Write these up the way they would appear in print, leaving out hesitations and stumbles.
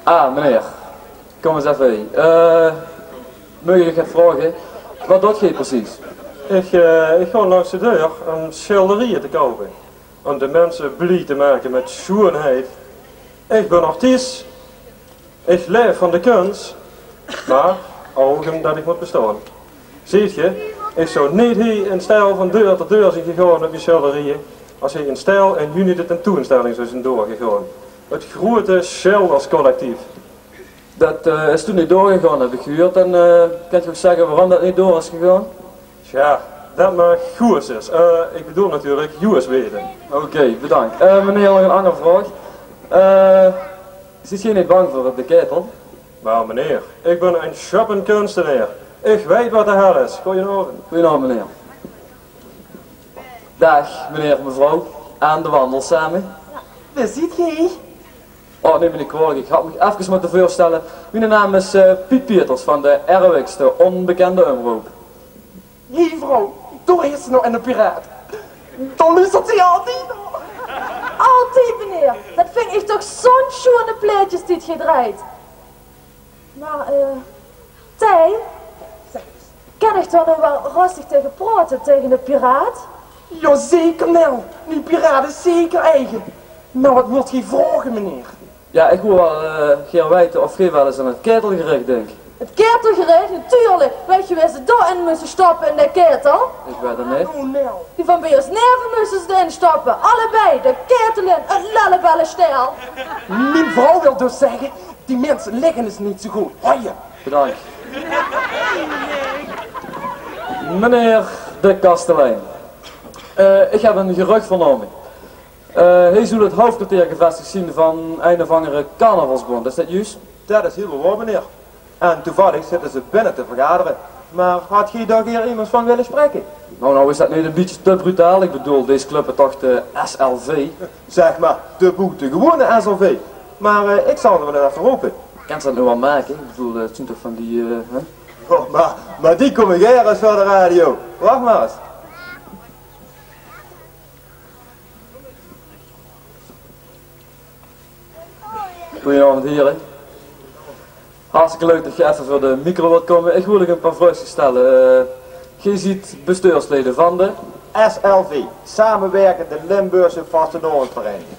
Ah, meneer. Kom eens even heen. Mag ik het vragen? Wat doet jij precies? Ik ga langs de deur om schilderijen te kopen. Om de mensen blij te maken met schoonheid. Ik ben artiest. Ik leef van de kunst. Maar ook omdat ik moet bestaan. Ziet je, ik zou niet hier in stijl van deur tot deur zijn gegaan op je schilderijen. Als je in stijl in juni de tentoonstelling zou zijn doorgegaan. Het grote schilderscollectief. Dat is toen niet doorgegaan, heb ik gehoord. En kan je ook zeggen waarom dat niet door is gegaan? Tja, dat maar goed is. Ik bedoel natuurlijk US weten. Oké, bedankt. Meneer, nog een andere vraag. Zit je niet bang voor de ketel? Maar meneer, ik ben een schoppenkunstenaar. Ik weet wat de hel is. Goedenavond. Goedenavond, meneer. Dag, meneer, mevrouw. Aan de wandel samen. Waar zit jij? Oh, neem me niet kwalijk. Ik had me even moeten voorstellen. Mijn naam is Piet Pieters van de ROX, de onbekende omroep. Hé vrouw, door is ze nog in de piraat. Dan luistert ze altijd nog. Altijd, meneer. Dat vind ik toch zo'n schone plaatjes die je draait. Maar, Tij, kan ik dan nog wel rustig tegen praten tegen de piraat? Ja, zeker Nel. Die piraat is zeker eigen. Maar wat moet je vragen, meneer? Ja, ik wil wel gaan weten of jij wel eens aan het ketelgerecht denkt. Het ketelgerecht, natuurlijk. Weet je waar ze daarin moesten stoppen in de ketel? Ik weet het niet. Oh, Nel. Die van bij ons neven moesten ze erin stoppen. Allebei, de ketel en het lallebellenstel. Mijn vrouw wil dus zeggen, die mensen liggen is niet zo goed. Hoi je. Bedankt. Meneer de kastelein. Ik heb een gerucht vernomen. Hij zou het hoofdkwartier gevestigd zien van een of andere carnavalsbond. Is dat juist? Dat is heel waar, meneer. En toevallig zitten ze binnen te vergaderen. Maar had je daar hier iemand van willen spreken? Nou is dat niet een beetje te brutaal. Ik bedoel, deze club is toch de SLV. Zeg maar, de boete gewone SLV. Maar ik zal er wel even roepen. Kan ze dat nu wel maken? Ik bedoel, het zijn toch van die, hè? Oh, maar die komen gerust voor de radio. Wacht maar eens. Goedenavond heren. Hartstikke leuk dat je even voor de micro wilt komen. Ik wil nog een paar vragen stellen. Je ziet bestuursleden van de... SLV, Samenwerkende Limburgse Vastenordensvereniging.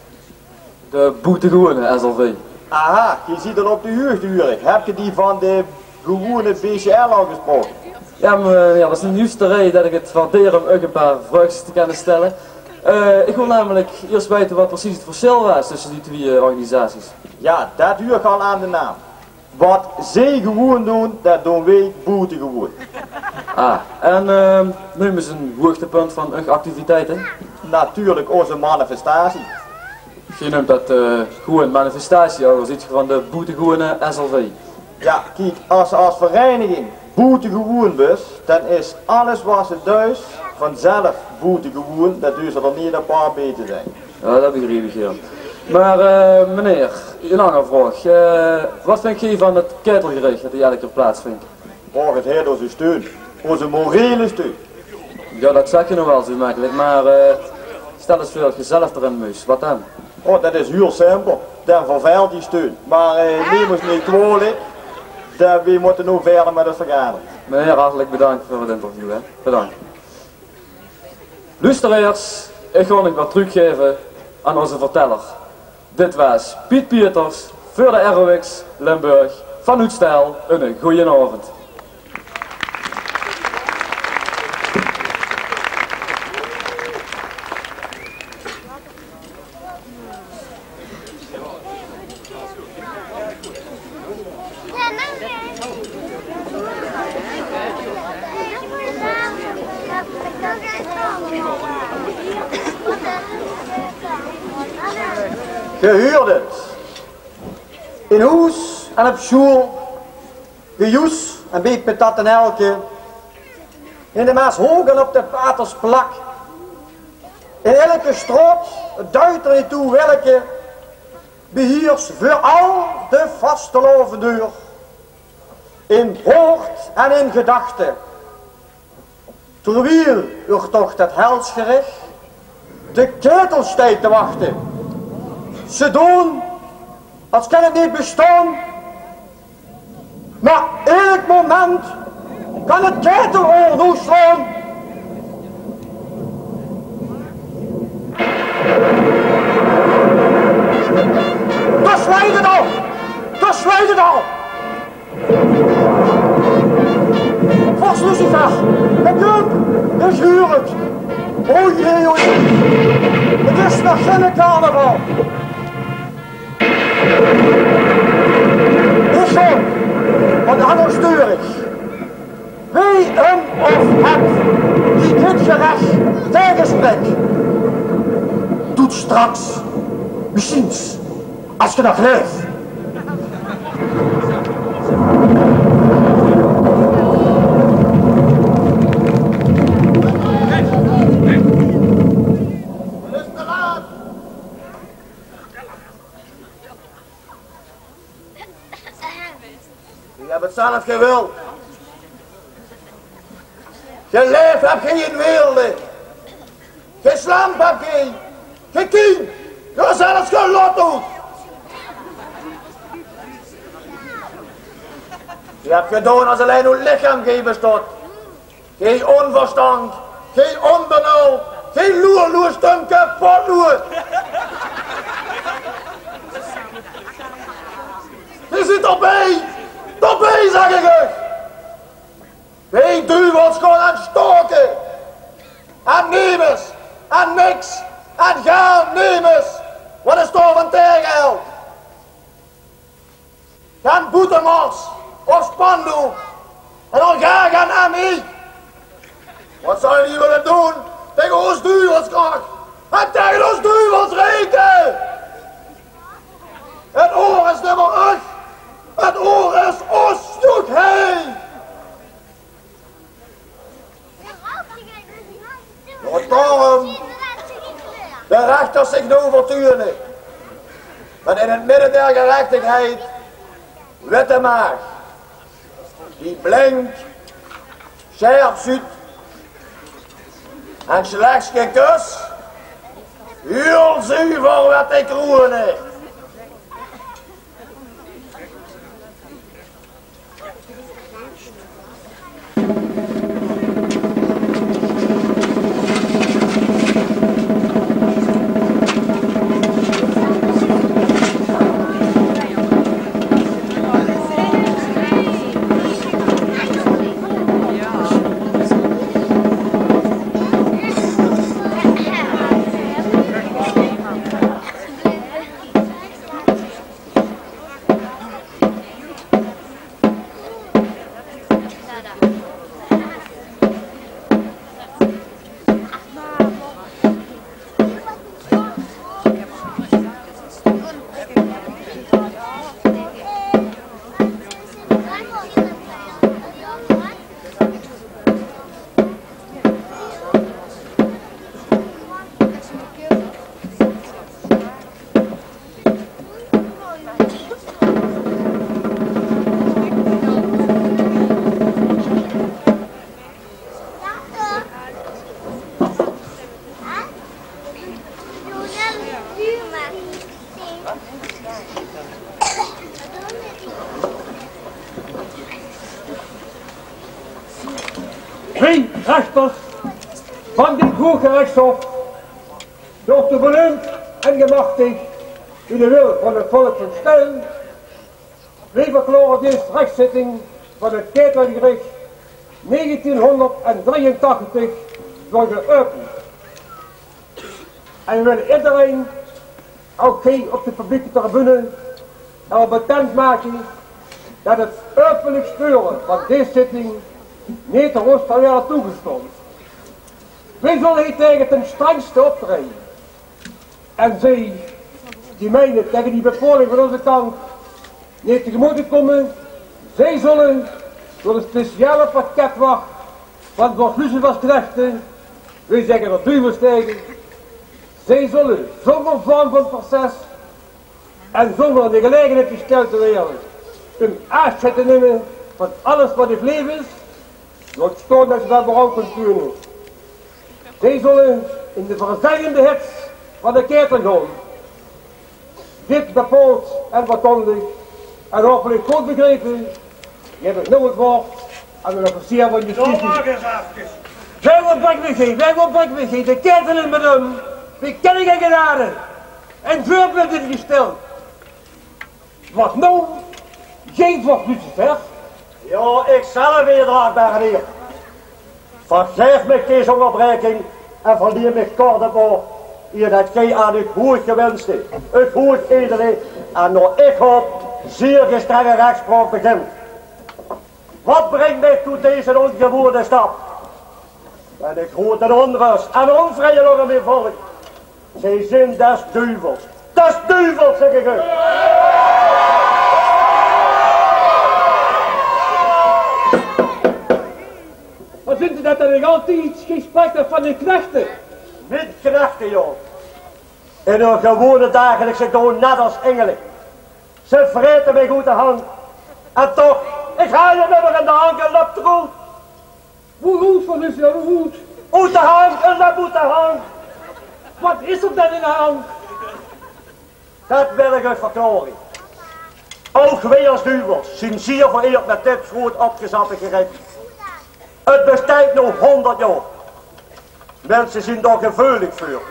De boetegewone SLV. Aha, je ziet er op de huurduur. Heb je die van de gewone BCL al gesproken? Ja, maar ja, dat is niet juist de reden dat ik het waardeer om ook een paar vragen te kunnen stellen. Ik wil namelijk eerst weten wat precies het verschil was tussen die twee organisaties. Ja, dat duurt al aan de naam. Wat zij gewoon doen, dat doen wij boete gewoon. Ah, en nu is een hoogtepunt van hun activiteiten. Natuurlijk onze manifestatie. Je noemt dat gewoon manifestatie, als iets van de boetegewone SLV. Ja, kijk, als ze als vereniging boete gewoon is, dan is alles wat ze thuis vanzelf boete gewoon, dat duurt er niet een paar beter zijn. Ja, dat begrijp ik heel. Maar meneer, een andere vraag. Wat vind je van het ketelgerecht dat hier elke keer plaatsvindt? Volgens het heer onze steun, onze morele steun. Ja, dat zeg je nog wel zo makkelijk, maar stel eens voor dat je zelf erin moest, wat dan? Oh, dat is heel simpel. Dan vervuilt die steun. Maar neem ons niet kwalijk, we moeten nu verder met het vergaderen. Meneer, hartelijk bedankt voor het interview, hè. Bedankt. Luisteraars, ik ga nog wat teruggeven aan onze verteller. Dit was Piet Pieters voor de ROX Limburg van Hoedstijl. Een goeie avond. Gehuurden. In huis en op school. Gejoes en beet patat en elke. In de Maas hoog en op de patersplak. In elke stroot, duidt er niet toe welke. Behiers voor al de vastelovendeur. In woord en in gedachte. Terwijl uw toch het helsgericht de ketel steekt te wachten. ze doen als kan het niet bestaan. Maar elk moment kan het keteloor toeslaan. Dat slijt het al! Dat slijt het al! Vast Lucifer! De club is huurlijk! O jee, o jee! Het is nog geen carnaval! Ik zo, van Anno Sturig. Wie hem of het die dit gerecht tegenspreekt, doet straks, misschien, als je nog leeft. Je hebt het zelf gewild. Geleefd heb je in werelden. Geslampt heb je. Gekien. Je zelfs gelotto. Je hebt gedaan als alleen uw lichaam geen bestaat. Geen onverstand. Geen onbenul. Geen loerloer stunke potloer. Je zit erbij. Erbij zeg ik je. Geen duivels gewoon aan stoken. En nemers. En niks. En gaan nemers. Wat is toch van tegenheld? Gaan boetemars. Of spandoek. En dan gaan MI. Wat zou je willen doen? Tegen ons duivelskracht. En tegen ons duivelsreken. Het oor is nummer 8. Het oor is ons zoek heen. Wat daarom de rechters zich nu verturen. Dat in het midden der gerechtigheid witte maag, die blinkt, scherp ziet en slechts geen kus, heel zuiver wat ik roeren. Twee rechters van dit Hooggerechtshof, door te benoemd en gemachtigd in de wil van het volk van stellen, wie verklaren deze rechtszitting van het Ketelgericht 1983 voor geopend. En we willen iedereen, ook geen op de publieke tribune, al bekend maken dat het openlijk speuren van deze zitting niet de rust van werden toegestaan. Wij zullen hier tegen ten strengste optreden. En zij, die meinen tegen die bevoordeling van onze kant niet tegemoet komen, zij zullen door een speciale pakketwacht van het Lucifers-gerechten, wij zeggen dat duivels tegen, zij zullen zonder vorm van proces en zonder de gelegenheid gesteld te worden een afscheid te nemen van alles wat het leven is, door het stoon dat ze daar berouw kunt sturen. Zij zullen in de verzengende hits van de ketel gaan. dik de poot en verkondigd en hopelijk goed begrepen. Je hebt nu het woord aan een officier van justitie. Wij wordt Bekweg, de kettelen met hem, die ken ik en genade. En voorbeeld is gesteld. Wat nou? Geen vocht Lucifer. Ja, ik zelf weer draagbaar hier. Vergeef me geen onderbreking en verleer me kort op hier dat gij aan het goed gewenste, het goed edele en nog ik hoop zeer gestrenge rechtspraak begint. Wat brengt mij toe deze ongewoerde stap? En ik hoor de onrust en onvrije nog meer volk. Zij zijn des duivels. Des duivels, zeg ik u. Wat vindt u dat er nog altijd gesprekken van de knechten? Niet knechten, joh. In hun gewone dagelijkse doen net als engelen. Ze vreten mij goed de hand. En toch, ik ga je nummer in de hand en loopt goed. Hoe goed van is er goed? Uit de hand en dat moet de hand. Wat is er dan in de hand? Dat wil ik uit verklaring. Ook wij als duivels zijn zeer vereerd met dit groot opgezatte gerecht. Het bestaat nu 100 jaar. Mensen zijn daar gevoelig voor.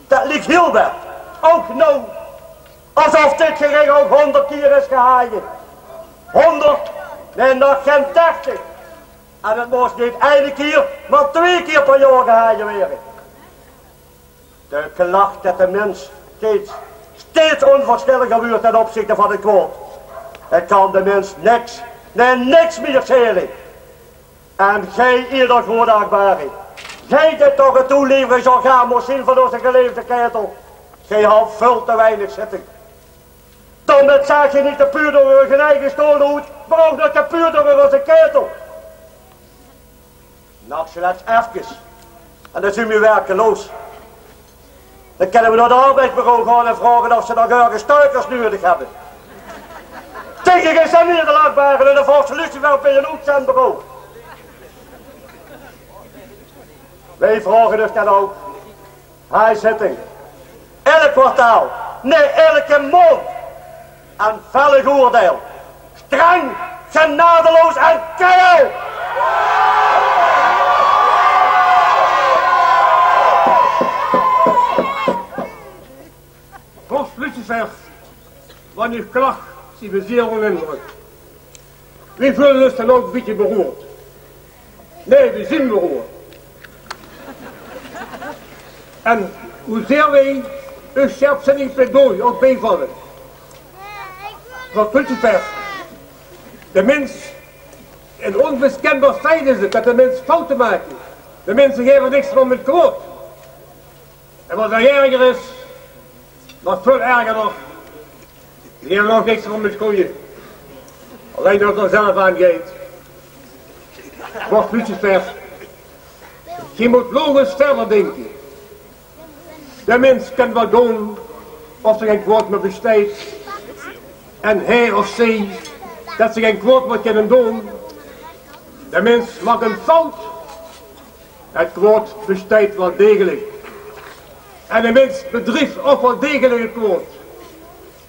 Dat ligt heel weg. Ook nou. Alsof dit gerecht ook 100 keer is gehaaien. 100? Nee, nog geen 30. En het moest niet 1 keer, maar 2 keer per jaar gehaaien worden. De klacht dat de mens steeds onverschilliger wordt ten opzichte van het kwaad. Het kan de mens niks, nee niks meer schelen. En gij ieder goedachtbare, gij dit toch het toeleveringsorgaan moest zien van onze geleefde ketel. Gij had veel te weinig zitting. Dan met zaak je niet de puur door uw eigen stoel doet, maar ook dat de puur door onze ketel. Nou, slechts even. En dan zijn we werkeloos. Dan kunnen we naar de arbeidsbureau gaan en vragen of ze nog ergens stuikers nodig hebben. Tegen is zijn hier de laatbaren en de volgens Lucifer bij een uitzendbureau. Wij vragen dus dan ook hijzitting. Elk kwartaal, nee elke maand. Een vellig oordeel. Streng, genadeloos en keihard. Vorst Lucifer, van uw klacht zien we zeer onder indruk. We voelen ons dan ook een beetje beroerd. Nee, we zijn beroerd. En hoezeer wij uw scherpzinnig pleidooi ook bijvallen. Vorst Lucifer, de mens, in onmiskenbaar feit is het dat de mens fouten maakt. De mensen geven niks van met kwaad. En wat er erger is, nog veel erger nog, die geven nog niks van met koeien. Alleen dat het er zelf aangeeft. Vorst Lucifer, je moet logisch verder denken. De mens kan wel doen of ze geen kwaad meer bestaat. En hij of zij, dat ze geen kwaad meer kunnen doen. De mens maakt een fout. Het kwaad bestaat wel degelijk. En de mens bedriegt ook wel degelijk het kwaad.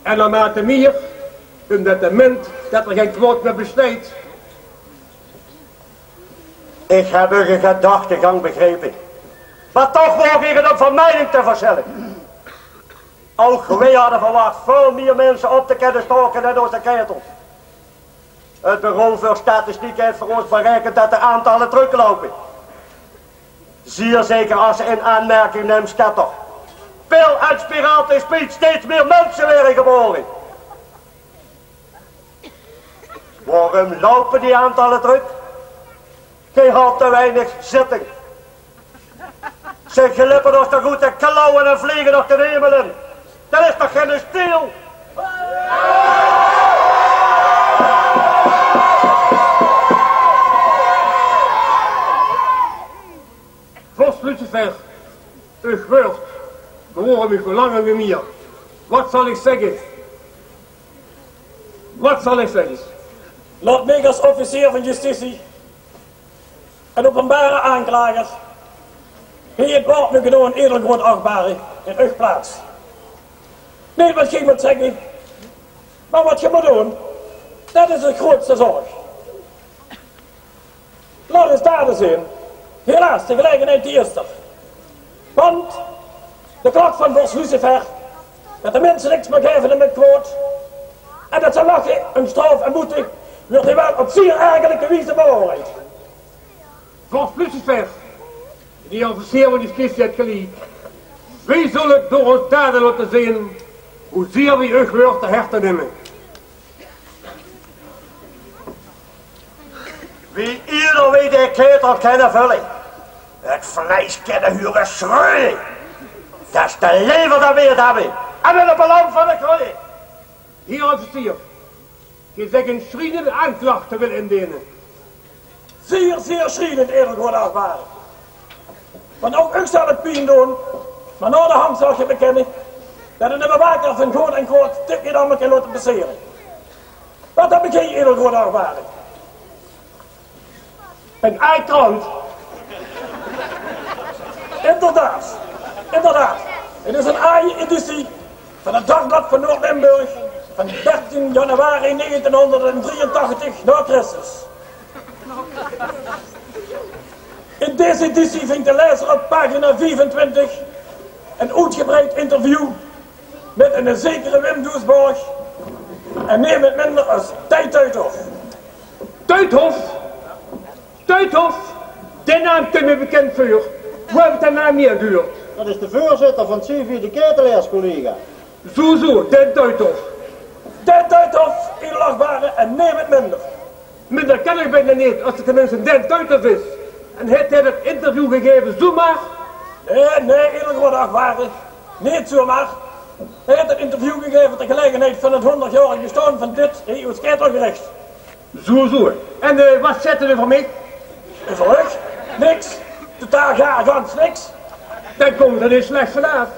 En naarmate meer, omdat de mens dat er geen kwaad meer bestaat. Ik heb uw gedachtegang begrepen. Maar toch wou ik het op vermijding te verzellen. Ook wij hadden verwacht veel meer mensen op te kunnen stoken dan onze ketels. Het bureau voor statistiek heeft voor ons berekend dat de aantallen teruglopen. Zeer zeker als ze in aanmerking neemt dat toch. Pil en spiraal is Piet steeds meer mensen werden geboren. Waarom lopen die aantallen terug? Geen had te weinig zitting. Ze glippen nog te goed te klauwen en vliegen nog de hemelen. Dat is toch geen stil? Vorst Lucifer, uw woord, behoren u verlangen we meer. Wat zal ik zeggen? Wat zal ik zeggen? Laat mij als officier van justitie en openbare aanklager hier het woord nu gedaan iedere grootachtbare in uw plaats. Nee, wat je moet zeggen. Maar wat je moet doen, dat is de grootste zorg. Laat eens daar eens in. Helaas, de gelegenheid die is er. Want de klok van Bos Lucifer, dat de mensen niks meer geven met quote, en dat ze lachen, een straf en boete, wordt hij wel op zeer ergerlijke wijze beoordeeld. Bos Lucifer, die officier van die kist heeft geliefd. Wij zullen door ons daden laten zien hoe zeer we u geloof te hechten nemen. Wie ieder weet de ketel kunnen vullen. Het vlees kunnen huren schreeuwen. Dat is de lever dat we het hebben. En met het belang van de kroon. Hier officier, je zegt een schrijnende aanklacht te willen indienen. Zeer, zeer schrijnend eerlijk wordt achtbaar. Want ook ik zal het pijn doen, maar na de hand zal je bekennen dat een bewaker van goed en kwaad dit niet allemaal kan laten passeren. Wat heb ik hier eerlijk wordt achtbaar? Een eitrand. Inderdaad, inderdaad. Het is een AI-editie van het Dagblad van Noord-Limburg van 13 januari 1983 na Christus. In deze editie vindt de lezer op pagina 25 een uitgebreid interview met een zekere Wim Doesborg en neem het minder als Tuithof. Tuithof? Tuithof? Die naam kun je bekend voor. Hoe heeft de naam meer duurt? Dat is de voorzitter van het civiele ketelaarscollega. Zo, Den Tuithof. Den Tuithof, inlachtbare en neem het minder. Minder kan ik bijna niet als het tenminste Den Tuithof is. En heeft hij het interview gegeven zomaar? Nee, eerlijk wordt achtbare. Niet zomaar. Hij heeft het interview gegeven ter gelegenheid van het 100-jarig bestaan van dit EU's ketelgerecht. Zo. En wat zetten we van mij? Voor u? Niks. Totaal gans niks. Dan komt er niet slecht vanaf.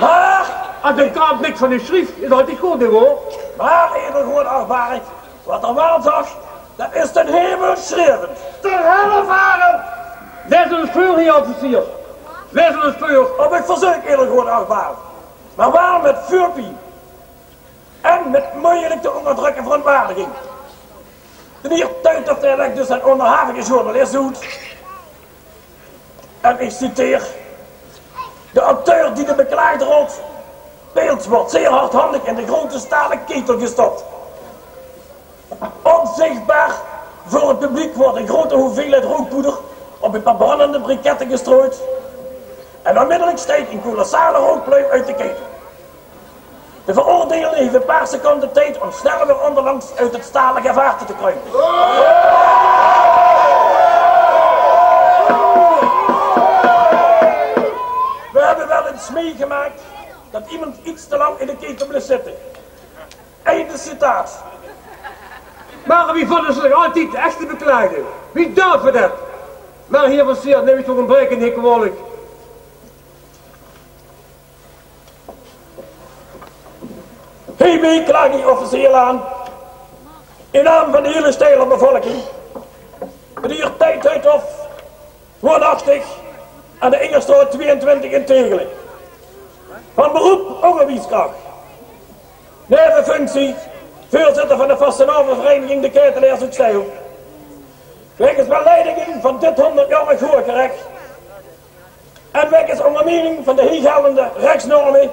Maar, als de krant niks van u schrijft, is dat niet goed hoor. maar eerlijk wordt achtbare. Wat er wel zag, dat is ten hemel schreeuwend. Ten helle varen! Lees ons voor hier, officier. Lees ons voor. Op ik verzoek eerlijk wordt achtbaar. Maar waar met vuurpie? En met moeilijk te onderdrukken verontwaardiging. De heer Tuithof legt dus een onderhavige journalist uit. En ik citeer. De auteur die de beklaagde rolt, beeld wordt zeer hardhandig in de grote stalen ketel gestopt. Onzichtbaar voor het publiek wordt een grote hoeveelheid rookpoeder op een paar brandende briketten gestrooid. En onmiddellijk steekt een kolossale rookpluim uit de ketel. De veroordeelde heeft een paar seconden tijd om sneller weer onderlangs uit het stalen gevaarte te kruipen. We hebben wel eens meegemaakt dat iemand iets te lang in de ketel bleef zitten. Einde citaat. Maar wie vonden zich altijd echt te beklagen? Wie durven dat? Maar hier was zeer, neem ik toch een breek in hier gewoonlijk. Hiermee klaag ik officieel aan, in naam van de hele stille bevolking, de heer Tuithof, woonachtig aan de Ingerstraat 22 in Tegelen. Van beroep onderwijskracht. Nevenfunctie, voorzitter van de Vastenavenvereniging de Ketelaars uit Stijl. Wegens beleiding van dit 100-jarig voorgerecht en wegens ondermijning van de hier geldende rechtsnormen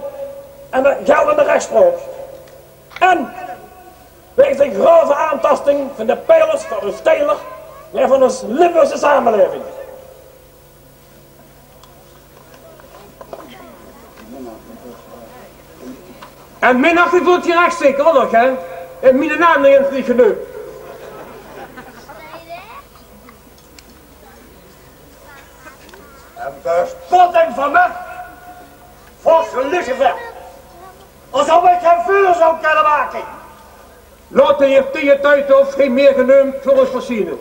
en de geldende rechtspraak. En wegens de grove aantasting van de pijlers van de stijler en van onze Limburgse samenleving. En minachting voelt je recht zeker nog, hè? En mijn naam neemt niet genoeg. En bespotting van me. Voor Lucifer. Alsof ik geen vuur zou kunnen maken. Laat de heer Theo Tuithof geen meer genoemd voor ons voorzien.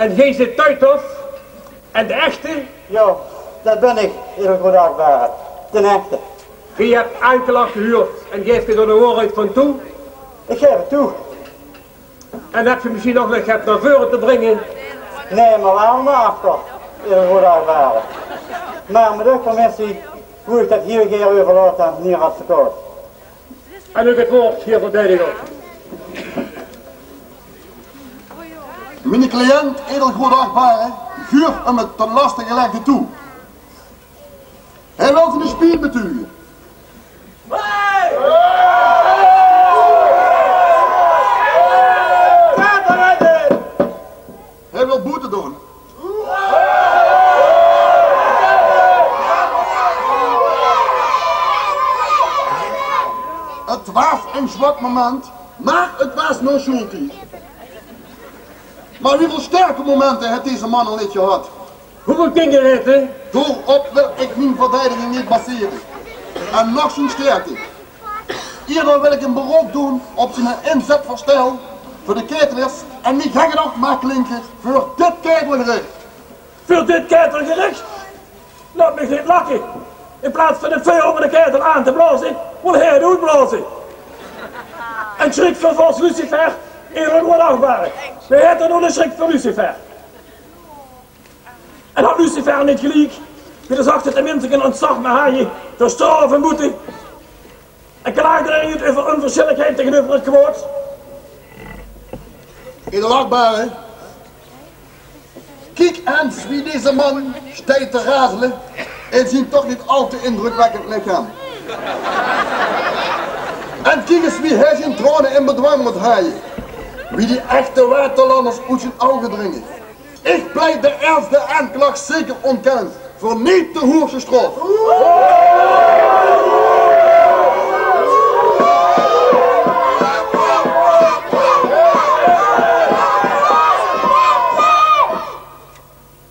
En gij zit Tuithof. En de echte? Ja, dat ben ik, heel goed achtbare. Ten echte. Gij hebt aanklacht gehuurd en geeft je er de waarheid van toe? Ik geef het toe. En heb je misschien nog wat naar voren te brengen? Nee, maar wel maar achter, heel goed achtbare. Maar met de commissie hoe ik dat hier een keer overlaat aan hier als verkoop. En ook het woord, heer verdediger. Mijn cliënt, edelgoedachtbare, vuurt hem het ten laste gelegde toe. Hij wil een spier betuigen. Hij wil boete doen. Het was een zwak moment, maar het was nog schuldig. Maar hoeveel sterke momenten heeft deze man al niet gehad? Hoeveel kinderen heeft hij? Doorop wil ik mijn verdediging niet baseren. En nog zo'n sterkte. Hierdoor wil ik een beroep doen op zijn inzetverstel voor de ketelers en niet gekker maar klinken voor dit ketelgericht. Voor dit ketelgericht? Laat me niet lachen. In plaats van het vuur onder de ketel aan te blazen, wil hij het uitblazen. En schrik voor vals Lucifer, eerlijk wordt achtbaar. Wij hebben nog een schrik voor Lucifer. En had Lucifer niet gelijk, wie zag het tenminste een ontzag naar haaien, door straf en boete. En klaagde er niet over onverschilligheid tegenover het woord. Edelachtbare, kijk eens wie deze man staat te razelen en zien toch niet al te indrukwekkend lichaam. En kijk eens wie hij zijn tronen in bedwang moet haaien. Wie die echte waterlanders uit zijn ogen dringen. Ik pleit de eerste aanklacht zeker ontkend voor niet te hoogste straf.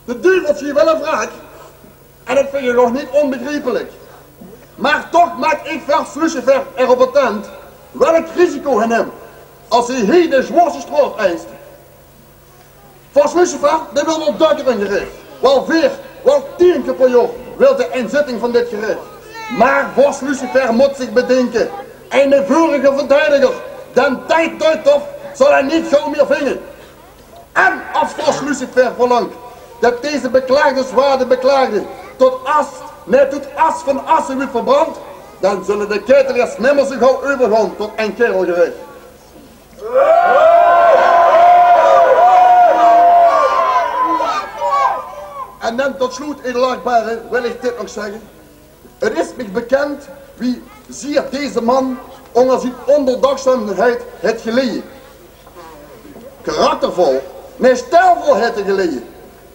De duiveltje wel een wraak. En dat vind je nog niet onbegrijpelijk. Maar toch maak ik vers Lucifer erop attent welk risico hij neemt als hij hier de zwaarste straf eist. Vers Lucifer, die wil wel duiker in gericht. Wel 4, wel 10 keer per jaar wil de inzetting van dit gericht. Maar vers Lucifer moet zich bedenken. En de vorige verdediger, den tijd Tuithof, zal hij niet gauw meer vingen. En als vers Lucifer verlangt dat deze beklaagde zwaarde beklaagde tot as van assen wordt verbrand, dan zullen de ketelers nimmer zo gauw overgaan tot een kerelgericht. En dan tot slot, edelachtbare, wil ik dit nog zeggen. Het is mij bekend wie zeer deze man onder zijn onderdagzaamheid het geleden. Karaktervol, nee stijlvol het geleden.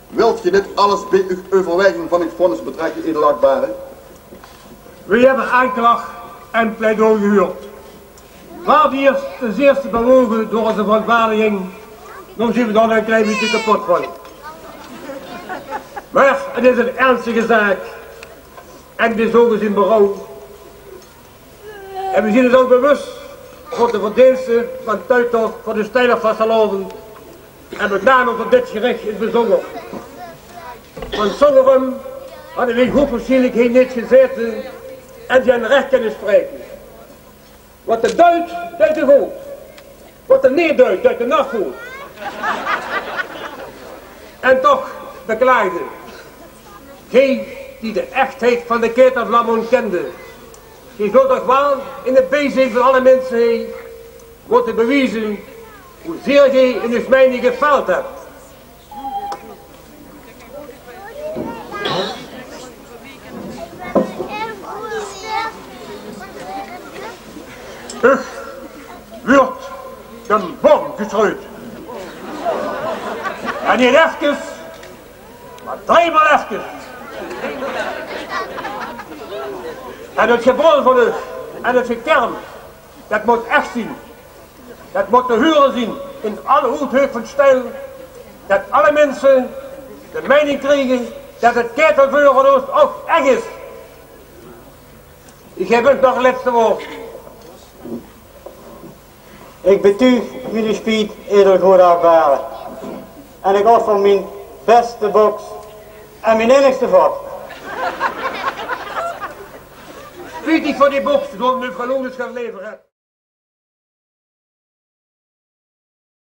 Wilt je dit alles bij uw overweging van het vonnis betrekken, edelachtbare? We hebben aanklacht en pleidooi gehuurd. Waar eerst ten zeerste bewogen door onze verontwaardiging, dan zien we dan een klein beetje kapot van. Maar het is een ernstige zaak en dit is ook eens in berouw. En we zien het ook bewust voor de verdiensten van Tuithof voor de stijler van Saloven en met name voor dit gericht is bezongen. Van sommigen hadden we hoogwaarschijnlijk hier niet gezeten en die aan recht kunnen spreken. Wat er duidt, duidt de goed. Wat er niet duidt, duidt de nacht goed. En toch, beklaagde, gij die de echtheid van de ketelvlam kende, die zult toch wel in de bezig van alle mensen heen moeten bewijzen hoezeer gij in uw mijne gefaald hebt. Ugh, wordt den bom gestrooid. En niet even, maar 3 maal even. En het gebrul van u en het gekerm, dat moet echt zien. Dat moet de huren zien in alle hoedheug van stijl. Dat alle mensen de mening krijgen dat het ketelvuur van ons ook echt is. Ik heb het nog het laatste woord. Ik betuig jullie spiet edelgoedachtbare. En ik offer mijn beste boks en mijn innigste God. Spijtig voor die box, die mevrouw Lones gaan leveren.